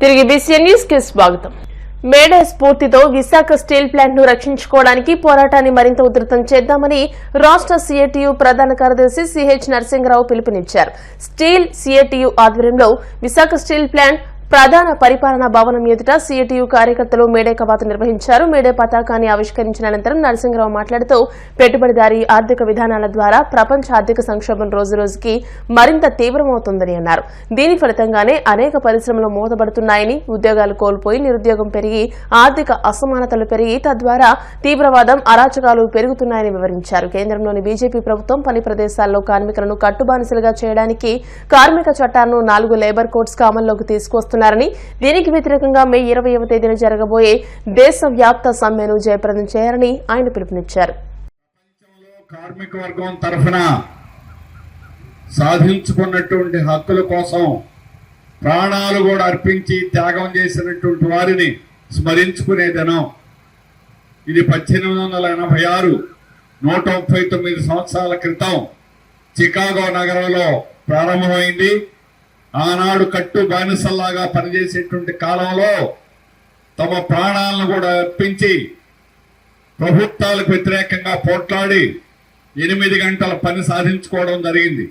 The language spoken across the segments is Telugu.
తిరిగి బీసీఎన్ న్యూస్ కి స్వాగతం. మేడే స్ఫూర్తితో విశాఖ స్టీల్ ప్లాంట్ ను రక్షించుకోవడానికి పోరాటాన్ని మరింత ఉధృతం చేద్దామని రాష్ట్ర సీఐటియు ప్రధాన కార్యదర్శి సిహెచ్ నరసింగరావు పిలుపునిచ్చారు. స్టీల్ సీఐటియు ఆధ్వర్యంలో విశాఖ స్టీల్ ప్లాంట్ ప్రధాన పరిపాలనా భవనం ఎదుట సీఐటియు కార్యకర్తలు మేడే కవాతు నిర్వహించారు. మేడే పతాకాన్ని ఆవిష్కరించిన అనంతరం నరసింగరావు మాట్లాడుతూ పెట్టుబడిదారీ ఆర్థిక విధానాల ద్వారా ప్రపంచ ఆర్థిక సంక్షోభం రోజురోజుకి మరింత తీవ్రమవుతోందని అన్నారు. దీని ఫలితంగానే అనేక పరిశ్రమలు మూతపడుతున్నాయని, ఉద్యోగాలు కోల్పోయి నిరుద్యోగం పెరిగి ఆర్థిక అసమానతలు పెరిగి తద్వారా తీవ్రవాదం, అరాచకాలు పెరుగుతున్నాయని వివరించారు. కేంద్రంలోని బీజేపీ ప్రభుత్వం పని ప్రదేశాల్లో కార్మికులను కట్టుబానిసలుగా చేయడానికి కార్మిక చట్టాలను 4 లేబర్ కోడ్స్ అమల్లోకి తీసుకొస్తున్నారు. దీనికి వ్యతిరేకంగా మే 20వ తేదీన జరగబోయే దేశవ్యాప్త సమ్మెను జయప్రదం చేయాలని ఆయన పిలుపునిచ్చారు. కార్మిక వర్గం తరఫున సాధించుకున్నటువంటి హక్కుల కోసం ప్రాణాలు కూడా అర్పించి త్యాగం చేసినటువంటి వారిని స్మరించుకునే దినం ఇది. 1886 139 సంవత్సరాల క్రితం చికాగో నగరంలో ప్రారంభమైంది. ఆనాడు కట్టు బానిసల్లాగా పనిచేసేటువంటి కాలంలో తమ ప్రాణాలను కూడా అర్పించి ప్రభుత్వాలకు వ్యతిరేకంగా పోట్లాడి 8 గంటల పని సాధించుకోవడం జరిగింది.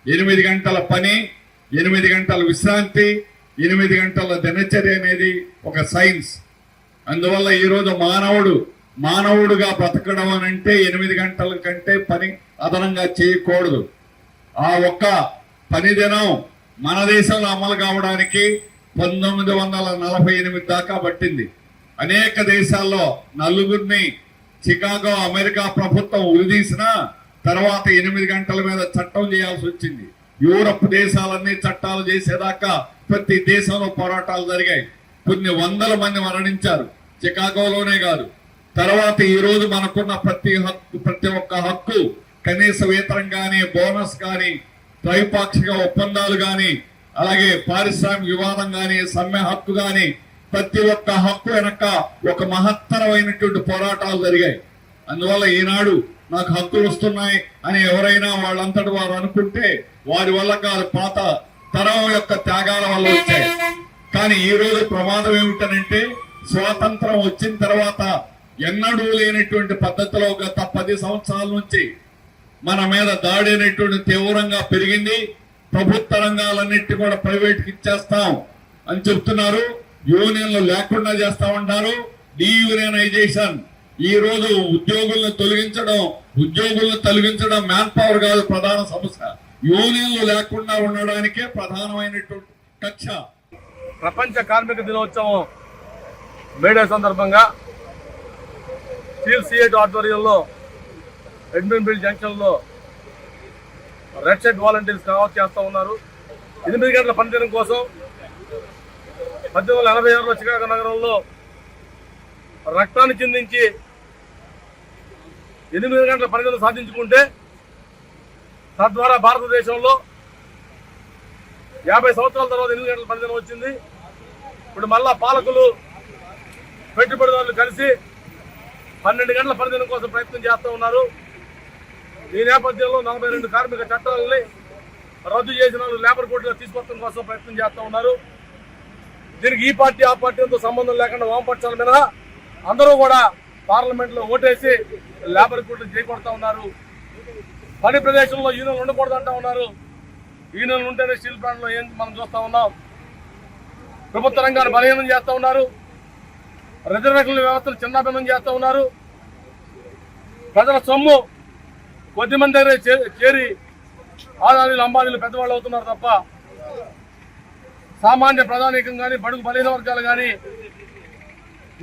8 గంటల పని, 8 గంటల విశ్రాంతి, 8 గంటల దినచర్య అనేది ఒక సైన్స్. అందువల్ల ఈరోజు మానవుడుగా బ్రతకడం అని అంటే 8 గంటల కంటే పని అదనంగా చేయకూడదు. ఆ ఒక్క పని దినం మన దేశంలో అమలు కావడానికి 1948 దాకా పట్టింది. అనేక దేశాల్లో నలుగురిని చికాగో అమెరికా ప్రభుత్వం ఉరిదీసిన తర్వాత 8 గంటల మీద చట్టం చేయాల్సి వచ్చింది. యూరప్ దేశాలన్నీ చట్టాలు చేసేదాకా ప్రతి దేశంలో పోరాటాలు జరిగాయి. కొన్ని వందల మంది మరణించారు, చికాగోలోనే కాదు. తర్వాత ఈ రోజు మనకున్న ప్రతి ఒక్క హక్కు, కనీస వేతనం కానీ, బోనస్ కానీ, ద్వైపాక్షిక ఒప్పందాలు గాని, అలాగే పారిశ్రామిక వివాదం గాని, సమ్మె హక్కు గాని, ప్రతి ఒక్క హక్కు వెనక ఒక మహత్తరమైనటువంటి పోరాటాలు జరిగాయి. అందువల్ల ఈనాడు నాకు హక్కులు వస్తున్నాయి అని ఎవరైనా వాళ్ళంతటి వారు అనుకుంటే వారి వల్ల కాదు, పాత తరం యొక్క త్యాగాల వల్ల వచ్చాయి. కానీ ఈ రోజు ప్రమాదం ఏమిటనంటే స్వాతంత్రం వచ్చిన తర్వాత ఎన్నడూ లేనటువంటి పద్ధతిలో గత 10 సంవత్సరాల నుంచి మన మీద దాడి అనేటువంటి తీవ్రంగా పెరిగింది. ప్రభుత్వ రంగాలన్నిటి కూడా ప్రైవేట్కి ఇచ్చేస్తాం అని చెప్తున్నారు. యూనియన్లు లేకుండా చేస్తామంటారు. డీయూనియనైజేషన్. ఈ రోజు ఉద్యోగులను తొలగించడం మ్యాన్ పవర్ కాదు ప్రధాన సమస్య. యూనియన్లు లేకుండా ఉండడానికే ప్రధానమైనటువంటి కక్ష. ప్రపంచ కార్మిక దినోత్సవం మేడే సందర్భంగా స్టీల్ సిఐటి ఆధ్వర్యంలో ఎడ్మిన్బిల్ జంక్షన్ లో రెడ్ షర్ట్ వాలంటీర్స్ కావచ్చు చేస్తూ ఉన్నారు. 8 గంటల పనిదినం కోసం 1886లో చికాగో నగరంలో రక్తాన్ని చిందించి 8 గంటల పనిదినం సాధించుకుంటే తద్వారా భారతదేశంలో 50 సంవత్సరాల తర్వాత 8 గంటల పనిదినం వచ్చింది. ఇప్పుడు మళ్ళా పాలకులు, పెట్టుబడిదారులు కలిసి 12 గంటల పనిదినం కోసం ప్రయత్నం చేస్తూ ఉన్నారు. ఈ నేపథ్యంలో 42 కార్మిక చట్టాలని రద్దు చేసిన లేబర్ కోడ్లో తీసుకొచ్చడం కోసం ప్రయత్నం చేస్తూ ఉన్నారు. దీనికి ఈ పార్టీ ఆ పార్టీతో సంబంధం లేకుండా వామపక్షాల మీద అందరూ కూడా పార్లమెంట్లో ఓటేసి లేబర్ కోడ్లు చేకొడతా ఉన్నారు. పని ప్రదేశంలో యూనియన్లు ఉండకూడదు అంటా ఉన్నారు. యూనియన్లు ఉంటేనే స్టీల్ ప్లాంట్లో ఏం మనం చూస్తూ ఉన్నాం. ప్రభుత్వ రంగాన్ని బలహీనం చేస్తూ ఉన్నారు. రిజర్వేషన్ల వ్యవస్థను చిన్నాభిన్నం చేస్తూ ఉన్నారు. ప్రజల సొమ్ము కొద్ది మంది దగ్గర చేరి ఆదానీలు, అంబానీలు పెద్దవాళ్ళు అవుతున్నారు తప్ప సామాన్య ప్రధానికం కానీ, బడుగు బలహీన వర్గాలు కానీ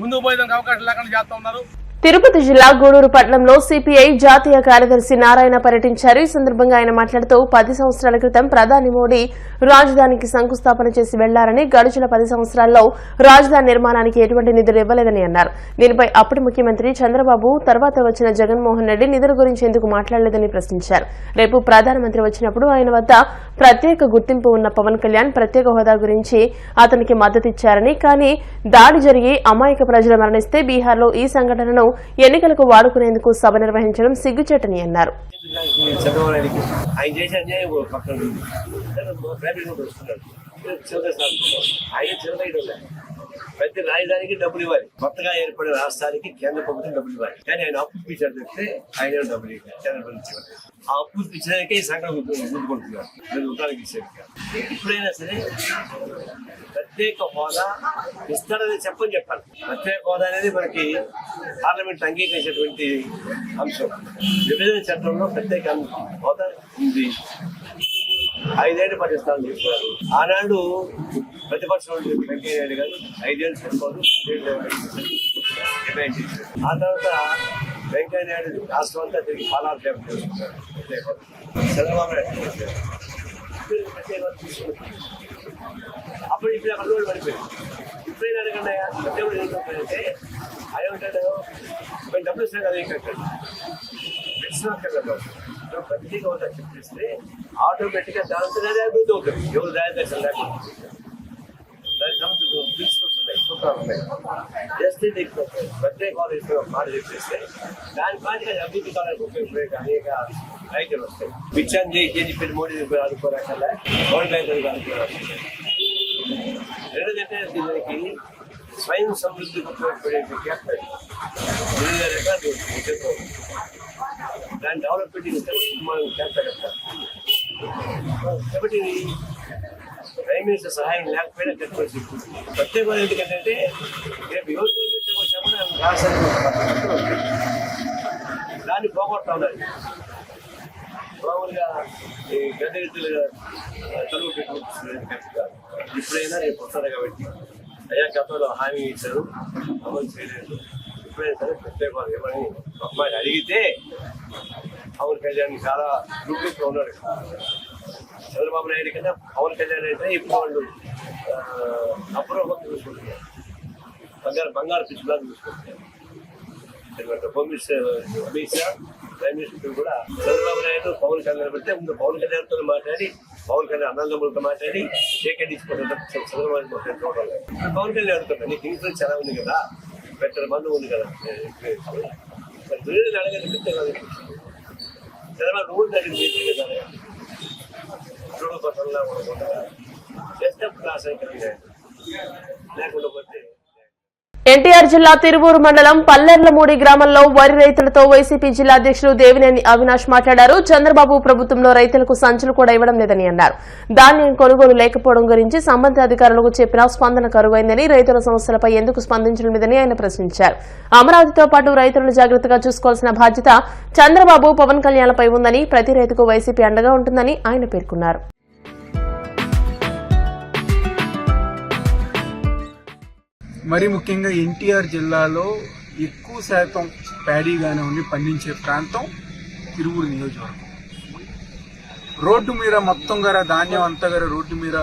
ముందుకు పోయేదానికి అవకాశం లేకుండా చేస్తూ ఉన్నారు. తిరుపతి జిల్లా గూడూరు పట్టణంలో సిపిఐ జాతీయ కార్యదర్శి నారాయణ పర్యటించారు. ఈ సందర్భంగా ఆయన మాట్లాడుతూ 10 సంవత్సరాల క్రితం ప్రధాని మోడీ రాజధానికి శంకుస్థాపన చేసి వెళ్లారని, గడిచిన 10 సంవత్సరాల్లో రాజధాని నిర్మాణానికి ఎటువంటి నిధులు ఇవ్వలేదని అన్నారు. దీనిపై అప్పటి ముఖ్యమంత్రి చంద్రబాబు, తర్వాత వచ్చిన జగన్మోహన్ రెడ్డి నిధుల గురించి ఎందుకు మాట్లాడలేదని ప్రశ్నించారు. రేపు ప్రధానమంత్రి వచ్చినప్పుడు ఆయన వద్ద ప్రత్యేక గుర్తింపు ఉన్న పవన్ కళ్యాణ్ ప్రత్యేక హోదా గురించి అతనికి మద్దతిచ్చారని, కానీ దాడి జరిగి అమాయక ప్రజలు మరణిస్తే బీహార్లో ఈ సంఘటనను ఎన్నికలకు వాడుకునేందుకు సభ నిర్వహించడం సిగ్గుచేటని అన్నారు. ఆయన ప్రతి రాజధానికి డబ్బులు ఇవ్వాలి. కొత్తగా ఏర్పడిన రాష్ట్రానికి కేంద్ర ప్రభుత్వం డబ్బులు ఇవ్వాలి. కానీ ఆయన అప్పు ఇప్పించారు చెప్తే ఆయన డబ్బులు ఇవ్వాలి. కేంద్ర ప్రభుత్వం ఆ అప్పు ఇచ్చినాకే ఈ సంఘటన ముందుకుంటున్నారు. ఉద్యోగాలకు ఇచ్చారు. ఎప్పుడైనా సరే ప్రత్యేక హోదా ఇస్తారని చెప్పాలి. ప్రత్యేక హోదా అనేది మనకి పార్లమెంట్ అంగీకరించేటువంటి అంశం. విభజన చట్టంలో ప్రత్యేక హోదా ఉంది. 5 ఏళ్ళు పాటిస్తాను చెప్పారు. ఆనాడు ప్రతిపక్షం వెంకయ్య నాయుడు గారు 5 ఏళ్ళు సరిపోదు, 10 ఏళ్ళు డిమాండ్ చేశారు. ఆ తర్వాత వెంకయ్య నాయుడు రాష్ట్రం అంతా తిరిగి పాలాలు చేపట్టారు. చంద్రబాబు నాయుడు అప్పుడు ఇప్పుడు అక్కడ రోజు పడిపోయింది. ఇప్పుడైనా అడగండి ప్రత్యేక ఏంటంటే అదేమంటాడు, మేము డబ్బులు ఇస్తాం కదా ఏంటంటాడు. ప్రత్యేక హోదా చెప్పిస్తే ఆటోమేటిక్ గా దాంతో అభివృద్ధి అవుతుంది. ఎవరు రాజదర్శనం లేకుండా దానికి సంబంధించిన ప్రిన్సిపల్స్ ఉన్నాయి, సూత్రాలు ఉన్నాయి. జస్ట్ ప్రత్యేక హోదా ఇస్తున్న మాట చెప్పేస్తే దాని పాటిగా అభివృద్ధి కాలానికి ఉపయోగపడే అనేక రైతులు వస్తాయి. పిచ్చాన్ని చేసి ఏం చెప్పి మోడీ అనుకోరాకల్లా వరల్డ్ బ్యాంక్ అనుకోరాక. రెండోదంటే దీనికి స్వయం సమృద్ధికి ఉపయోగపడే క్యాపిటల్ దాని డెవలప్మెంట్ మనం క్యాపిటల్ కాబట్టి ప్రైమ్ మినిస్టర్ సహాయం లేకపోయినా కట్టుకోవచ్చు. ప్రత్యేకమైన ఎందుకంటే రేపు యువత వచ్చినప్పుడు రాష్ట్రానికి దాన్ని పోగొడతా ఉన్నారు. మామూలుగా ఈ గద్దెలుగా తలుపు పెట్టుకుంటున్నారు. ఇప్పుడైనా రేపు వస్తారు కాబట్టి అయ్యా గతంలో హామీ ఇచ్చారు, అమలు చేయలేదు. ఇప్పుడైనా సరే ప్రత్యేక ఏమని అమ్మాయి అడిగితే పవన్ కళ్యాణ్ చాలా గ్రూప్లో ఉన్నాడు. చంద్రబాబు నాయుడు కన్నా పవన్ కళ్యాణ్ అయితే ఇప్పుడు వాళ్ళు అప్రూవం చూసుకుంటున్నారు. బంగారు పిచ్చులాగా చూసుకుంటున్నారు. Home minister Amit Shah, prime minister కూడా చంద్రబాబు నాయుడు పవన్ కళ్యాణ్ పెడితే ముందు పవన్ కళ్యాణ్తో మాట్లాడి పవన్ కళ్యాణ్ అన్నదమ్ములతో మాట్లాడి షేక్ తీసుకోవడం చంద్రబాబు చూడాలి. పవన్ కళ్యాణ్ అడుగుతున్నా నీకు ఇన్ఫ్లుయెన్స్ చాలా ఉంది కదా, పెద్ద మంది ఉంది కదా, అడగండి చంద్రబాబు రూల్ అడిగింది కదా చూడు పట్టణంలో ఉండకుండా చేస్తే ఆశయంగా లేకుండా పోతే. ఎన్టీఆర్ జిల్లా తిరువూరు మండలం పల్లెర్లమూడి గ్రామంలో వరి రైతులతో వైసీపీ జిల్లా అధ్యక్షులు దేవినేని అవినాష్ మాట్లాడారు. చంద్రబాబు ప్రభుత్వంలో రైతులకు సంచులు కూడా ఇవ్వడం లేదని అన్నారు. ధాన్యం కొనుగోలు లేకపోవడం గురించి సంబంధిత అధికారులకు చెప్పినా స్పందన కరువైందని, రైతుల సమస్యలపై ఎందుకు స్పందించడం లేదని ఆయన ప్రశ్నించారు. అమరావతితో పాటు రైతులను జాగ్రత్తగా చూసుకోవాల్సిన బాధ్యత చంద్రబాబు, పవన్ కళ్యాణ్లపై ఉందని, ప్రతి రైతుకు వైసీపీ అండగా ఉంటుందని ఆయన పేర్కొన్నారు. మరి ముఖ్యంగా ఎన్టీఆర్ జిల్లాలో ఎక్కువ శాతం ప్యాడీగానే ఉండి పండించే ప్రాంతం తిరువూరు నియోజకవర్గం. రోడ్డు మీద మొత్తం గార ధాన్యం అంతా గార రోడ్డు మీద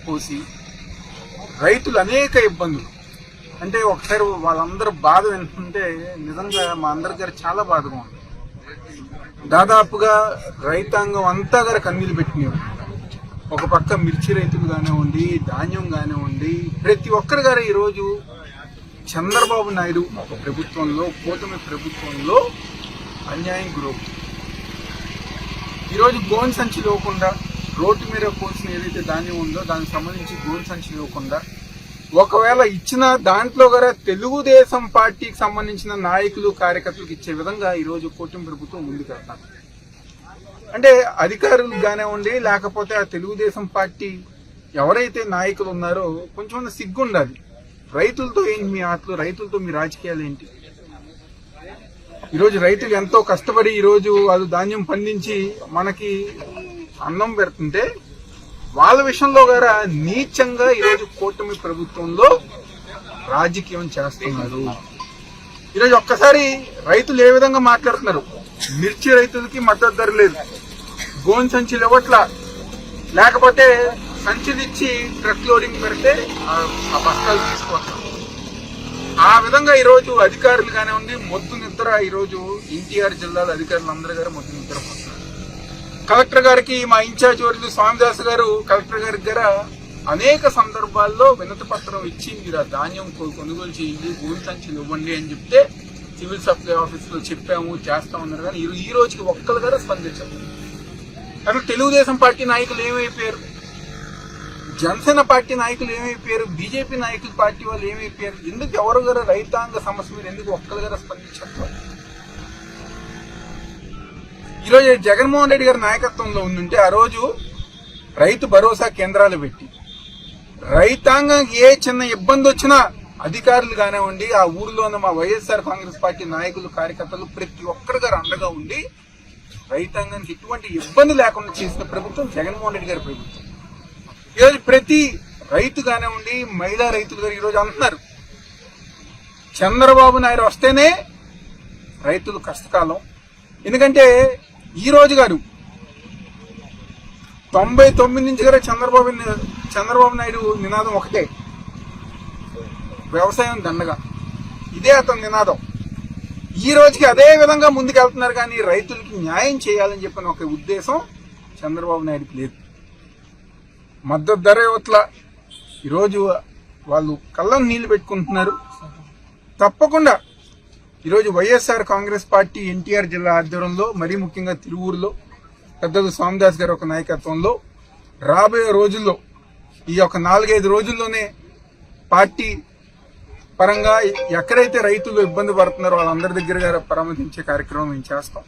పోసి రైతులు అనేక ఇబ్బందులు. అంటే ఒకసారి వాళ్ళందరూ బాధ వింటుంటే నిజంగా మా అందరి గారు చాలా బాధగా ఉంది. దాదాపుగా రైతాంగం అంతా గార కన్నీళ్ళు పెట్టినవి. ఒక పక్క మిర్చి రైతులు కానివ్వండి, ధాన్యం కానివ్వండి, ప్రతి ఒక్కరి గారు ఈరోజు చంద్రబాబు నాయుడు ప్రభుత్వంలో, కూటమి ప్రభుత్వంలో అన్యాయం గురవుతుంది. ఈరోజు గోన్ సంచి ఇవ్వకుండా, రోడ్డు మీద పోసిన ఏదైతే ధాన్యం ఉందో దానికి సంబంధించి గోన్ సంచి ఇవ్వకుండా, ఒకవేళ ఇచ్చిన దాంట్లో కూడా తెలుగుదేశం పార్టీకి సంబంధించిన నాయకులు, కార్యకర్తలకు ఇచ్చే విధంగా ఈరోజు కూటమి ప్రభుత్వం ముందుకెళ్తారు. అంటే అధికారులు కానివ్వండి, లేకపోతే ఆ తెలుగుదేశం పార్టీ ఎవరైతే నాయకులు ఉన్నారో కొంచెం సిగ్గు ఉండాలి. రైతులతో ఏంటి మీ ఆటలు, రైతులతో మీ రాజకీయాలు ఏంటి? ఈరోజు రైతులు ఎంతో కష్టపడి ఈరోజు వాళ్ళు ధాన్యం పండించి మనకి అన్నం పెడుతుంటే వాళ్ళ విషయంలో గారా నీచంగా ఈరోజు కూటమి ప్రభుత్వంలో రాజకీయం చేస్తున్నారు. ఈరోజు ఒక్కసారి రైతులు ఏ విధంగా మాట్లాడుతున్నారు. మిర్చి రైతులకి మద్దతు ధర లేదు, గోన్ సంచులు ఇవ్వట్లా, లేకపోతే సంచులు ఇచ్చి ట్రక్ లోడింగ్ పెడితే ఆ బస్తాలు తీసుకొస్తాం. ఆ విధంగా ఈరోజు అధికారులు కానివ్వండి మొద్దు నిద్ర. ఈరోజు ఎన్టీఆర్ జిల్లాలో అధికారులు అందరూ గారు మొద్దు నిద్రపోతున్నారు. కలెక్టర్ గారికి మా ఇన్ఛార్జ్ వర్యులు స్వామిదాస్ గారు కలెక్టర్ గారి దగ్గర అనేక సందర్భాల్లో వినతి పత్రం ఇచ్చి మీరు ఆ ధాన్యం కొనుగోలు చేయండి, గోన్ సంచులు ఇవ్వండి అని చెప్తే సివిల్ సప్లై ఆఫీసులో చెప్పాము, చేస్తామన్నారు. కానీ ఈ రోజుకి ఒక్కరు గారు స్పందించారు. కానీ తెలుగుదేశం పార్టీ నాయకులు ఏమైపోయారు? జనసేన పార్టీ నాయకులు ఏమైపోయారు, బీజేపీ నాయకుల పార్టీ వాళ్ళు ఏమైపోయారు, ఎందుకు ఎవరు గారు రైతాంగ సమస్య మీద ఎందుకు ఒక్కరు గారు స్పందించారు? ఈరోజు జగన్మోహన్ రెడ్డి గారి నాయకత్వంలో ఉండుంటే ఆ రోజు రైతు భరోసా కేంద్రాలు పెట్టి రైతాంగం ఏ చిన్న ఇబ్బంది వచ్చినా అధికారులు కానివ్వండి, ఆ ఊరిలో ఉన్న మా వైఎస్ఆర్ కాంగ్రెస్ పార్టీ నాయకులు కార్యకర్తలు ప్రతి ఒక్కరి గారు అండగా ఉండి రైతాంగానికి ఎటువంటి ఇబ్బంది లేకుండా చేసిన ప్రభుత్వం జగన్మోహన్ రెడ్డి గారి ప్రభుత్వం. ఈరోజు ప్రతి రైతు కానివ్వండి, మహిళా రైతులు గారు ఈరోజు అంటున్నారు చంద్రబాబు నాయుడు వస్తేనే రైతులు కష్టకాలం. ఎందుకంటే ఈ రోజు గారు 99 నుంచి గారు చంద్రబాబు నాయుడు నినాదం ఒకటే, వ్యవసాయం దండగా. ఇదే అతని నినాదం. ఈ రోజుకి అదే విధంగా ముందుకెళ్తున్నారు. కానీ రైతులకి న్యాయం చేయాలని చెప్పిన ఒక ఉద్దేశం చంద్రబాబు నాయుడుకి లేదు. మద్దతు ధర యువతల ఈరోజు వాళ్ళు కళ్ళను నీళ్లు పెట్టుకుంటున్నారు. తప్పకుండా ఈరోజు వైఎస్ఆర్ కాంగ్రెస్ పార్టీ ఎన్టీఆర్ జిల్లా ఆధ్వర్యంలో, మరీ ముఖ్యంగా తిరువూరులో పెద్దలు స్వామిదాస్ గారి ఒక నాయకత్వంలో రాబోయే రోజుల్లో ఈ యొక్క 4-5 రోజుల్లోనే పార్టీ పరంగా ఎక్కడైతే రైతులు ఇబ్బంది పడుతున్నారో వాళ్ళందరి దగ్గర పరామర్శించే కార్యక్రమం మేము చేస్తాం.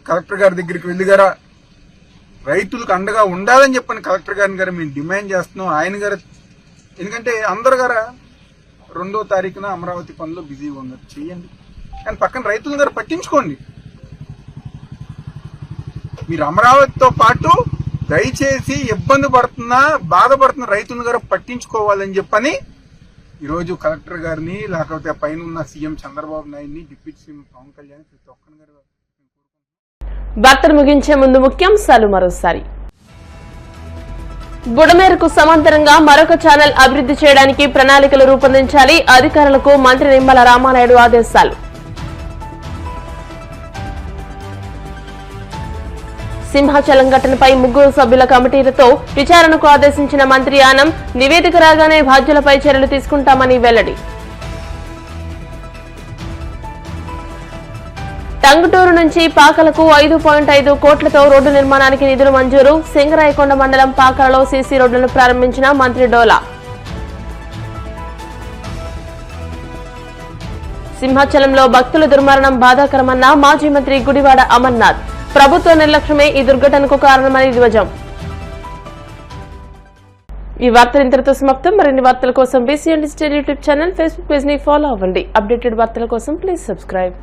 కలెక్టర్ గారి దగ్గరికి వెళ్లి గారా రైతులకు అండగా ఉండాలని చెప్పని కలెక్టర్ గారిని గారు మేము డిమాండ్ చేస్తున్నాం. ఆయన గారు ఎందుకంటే అందరు గారా 2వ తారీఖున అమరావతి పనిలో బిజీగా ఉన్నారు, చెయ్యండి. కానీ పక్కన రైతుల గారు పట్టించుకోండి. మీరు అమరావతితో పాటు దయచేసి ఇబ్బంది పడుతున్నా బాధపడుతున్న రైతుల గారు పట్టించుకోవాలని చెప్పని ఈరోజు కలెక్టర్ గారిని, లేకపోతే పైన ఉన్న సీఎం చంద్రబాబు నాయుడిని, డిప్యూటీ సీఎం పవన్ కళ్యాణ్ ప్రతి ఒక్కరి గారు. వార్తలు ముగించే ముందు ముఖ్యాంశాలు మరోసారి. బుడమేరకు సమాంతరంగా మరొక ఛానల్ అభివృద్ధి చేయడానికి ప్రణాళికలు రూపొందించాలి, అధికారులకు మంత్రి నిమ్మల రామానాయుడు ఆదేశాలు. సింహాచలం ఘటనపై 3 సభ్యుల కమిటీలతో విచారణకు ఆదేశించిన మంత్రి ఆనం, నివేదిక రాగానే బాధ్యులపై చర్యలు తీసుకుంటామని వెల్లడి. టంగుటూరు నుంచి పాకలకు 5.5 కోట్లతో రోడ్డు నిర్మాణానికి నిధులు మంజూరు, సింగరాయకొండ మండలం పాకలలో సీసీ రోడ్లను ప్రారంభించిన మంత్రి డోలా. సింహాచలంలో భక్తుల దుర్మరణం బాధాకరమన్న మాజీ మంత్రి గుడివాడ అమర్నాథ్, ప్రభుత్వ నిర్లక్ష్యమే ఈ దుర్ఘటనకు కారణమని ధ్వజం. ఈ వార్తలు ఇంతటితో సమాప్తం. మరిన్ని వార్తల కోసం BCN digital YouTube channel, Facebook page ని ఫాలో అవ్వండి. అప్డేటెడ్ వార్తల కోసం ప్లీజ్ సబ్స్క్రైబ్.